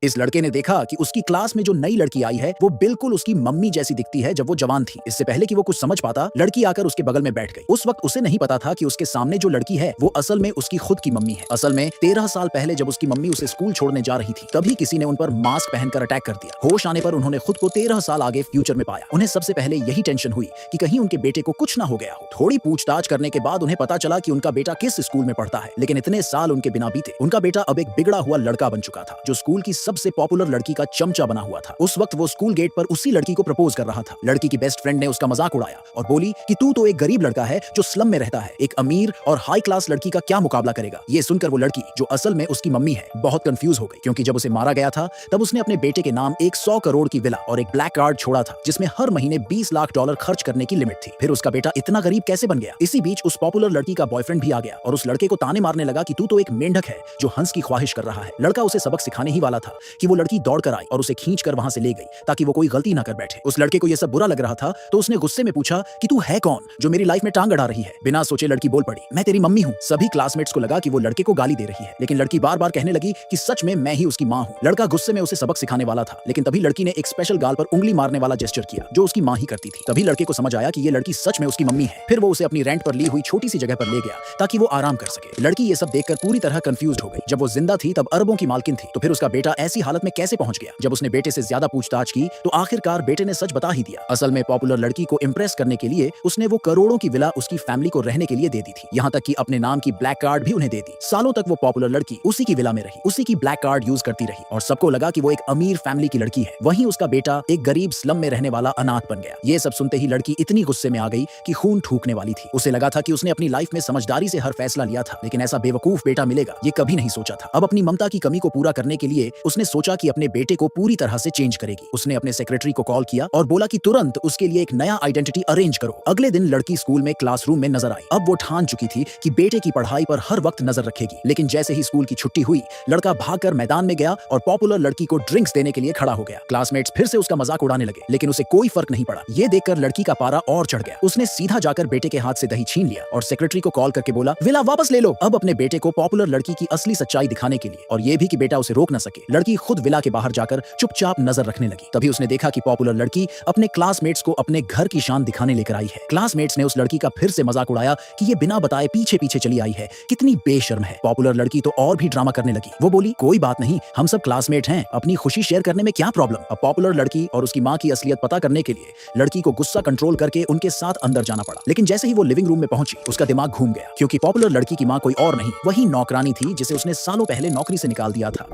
इस लड़के ने देखा कि उसकी क्लास में जो नई लड़की आई है वो बिल्कुल उसकी मम्मी जैसी दिखती है जब वो जवान थी। इससे पहले कि वो कुछ समझ पाता, लड़की आकर उसके बगल में बैठ गई। उस वक्त उसे नहीं पता था कि उसके सामने जो लड़की है वो असल में उसकी खुद की मम्मी है। असल में 13 साल पहले जब उसकी मम्मी उसे स्कूल छोड़ने जा रही थी, तभी किसी ने उन पर मास्क पहनकर अटैक कर दिया। होश आने पर उन्होंने खुद को 13 साल आगे फ्यूचर में पाया। उन्हें सबसे पहले यही टेंशन हुई कि कहीं उनके बेटे को कुछ ना हो गया हो। थोड़ी पूछताछ करने के बाद उन्हें पता चला कि उनका बेटा किस स्कूल में पढ़ता है, लेकिन इतने साल उनके बिना बीते उनका बेटा अब एक बिगड़ा हुआ लड़का बन चुका था, जो स्कूल की सबसे पॉपुलर लड़की का चमचा बना हुआ था। उस वक्त वो स्कूल गेट पर उसी लड़की को प्रपोज कर रहा था। लड़की की बेस्ट फ्रेंड ने उसका मजाक उड़ाया और बोली कि तू तो एक गरीब लड़का है जो स्लम में रहता है, एक अमीर और हाई क्लास लड़की का क्या मुकाबला करेगा। ये सुनकर वो लड़की, जो असल में उसकी मम्मी है, बहुत कंफ्यूज हो गई, क्योंकि जब उसे मारा गया था तब उसने अपने बेटे के नाम एक 100 करोड़ की विला और एक ब्लैक कार्ड छोड़ा था, जिसमें हर महीने 20 लाख डॉलर खर्च करने की लिमिट थी। फिर उसका बेटा इतना गरीब कैसे बन गया। इसी बीच उस पॉपुलर लड़की का बॉयफ्रेंड भी आ गया और उस लड़के को ताने मारने लगा कि तू तो एक मेंढक है जो हंस की ख्वाहिश कर रहा है। लड़का उसे सबक सिखाने ही वाला था कि वो लड़की दौड़कर आई और उसे खींचकर वहां से ले गई ताकि वो कोई गलती ना कर बैठे। उस लड़के को यह सब बुरा लग रहा था तो उसने गुस्से में पूछा कि तू है कौन जो मेरी लाइफ में टांग अड़ा रही है। बिना सोचे लड़की बोल पड़ी, मैं तेरी मम्मी हूँ। सभी क्लासमेट्स को लगा कि वो लड़के को गाली दे रही है, लेकिन लड़की बार बार कहने लगी कि सच में मैं ही उसकी माँ हूँ। लड़का गुस्से में उसे सबक सिखाने वाला था, लेकिन तभी लड़की ने एक स्पेशल गाल पर उंगली मारने वाला जेस्चर किया जो उसकी माँ ही करती थी। तभी लड़के को समझ आया कि ये लड़की सच में उसकी मम्मी है। फिर वो उसे अपनी रेंट पर ली हुई छोटी सी जगह पर ले गया ताकि वो आराम कर सके। लड़की ये सब देखकर पूरी तरह कंफ्यूज्ड हो गई। जब वो जिंदा थी तब अरबों की मालकिन थी, तो फिर उसका बेटा ऐसी हालत में कैसे पहुंच गया। जब उसने बेटे से ज्यादा पूछताछ की तो आखिरकार बेटे ने सच बता ही दिया। असल में पॉपुलर लड़की को इम्प्रेस करने के लिए उसने वो करोड़ों की विला उसकी फैमिली को रहने के लिए दे दी थी, यहाँ तक कि अपने नाम की ब्लैक कार्ड भी उन्हें दे दी। सालों तक वो पॉपुलर लड़की उसी की विला में रही, उसी की ब्लैक कार्ड यूज करती रही और सबको लगा कि वो एक अमीर फैमिली की लड़की है। वहीं उसका बेटा एक गरीब स्लम में रहने वाला अनाथ बन गया। ये सब सुनते ही लड़की इतनी गुस्से में आ गई कि खून थूकने वाली थी। उसे लगा था कि उसने अपनी लाइफ में समझदारी से हर फैसला लिया था, लेकिन ऐसा बेवकूफ बेटा मिलेगा ये कभी नहीं सोचा था। अब अपनी ममता की कमी को पूरा करने के लिए उसने सोचा कि अपने बेटे को पूरी तरह से चेंज करेगी। उसने अपने सेक्रेटरी को कॉल किया और बोला कि तुरंत उसके लिए एक नया आइडेंटिटी अरेंज करो। अगले दिन लड़की स्कूल में क्लासरूम में नजर आई। अब वो ठान चुकी थी कि बेटे की पढ़ाई पर हर वक्त नजर रखेगी। लेकिन जैसे ही स्कूल की छुट्टी हुई, लड़का भागकर मैदान में गया और पॉपुलर लड़की को ड्रिंक्स देने के लिए खड़ा हो गया। क्लासमेट्स फिर से उसका मजाक उड़ाने लगे, लेकिन उसे कोई फर्क नहीं पड़ा। ये देखकर लड़की का पारा और चढ़ गया। उसने सीधा जाकर बेटे के हाथ से दही छीन लिया और सेक्रेटरी को कॉल करके बोला, विला वापस ले लो। अब अपने बेटे को पॉपुलर लड़की की असली सच्चाई दिखाने के लिए और ये भी कि बेटा उसे रोक न सके, लड़की खुद विला के बाहर जाकर चुपचाप नजर रखने लगी। तभी उसने देखा कि पॉपुलर लड़की अपने क्लासमेट्स को अपने घर की शान दिखाने लेकर आई है। क्लासमेट्स ने उस लड़की का फिर से मजाक उड़ाया कि ये बिना बताए पीछे पीछे चली आई है, कितनी बेशर्म है। पॉपुलर लड़की तो और भी ड्रामा करने लगी। वो बोली, कोई बात नहीं, हम सब क्लासमेट हैं, अपनी खुशी शेयर करने में क्या प्रॉब्लम। अब पॉपुलर लड़की और उसकी माँ की असलियत पता करने के लिए लड़की को गुस्सा कंट्रोल करके उनके साथ अंदर जाना पड़ा। लेकिन जैसे ही वो लिविंग रूम में पहुंची, उसका दिमाग घूम गया, क्योंकि पॉपुलर लड़की की माँ कोई और नहीं, वही नौकरानी थी जिसे उसने सालों पहले नौकरी से निकाल दिया था।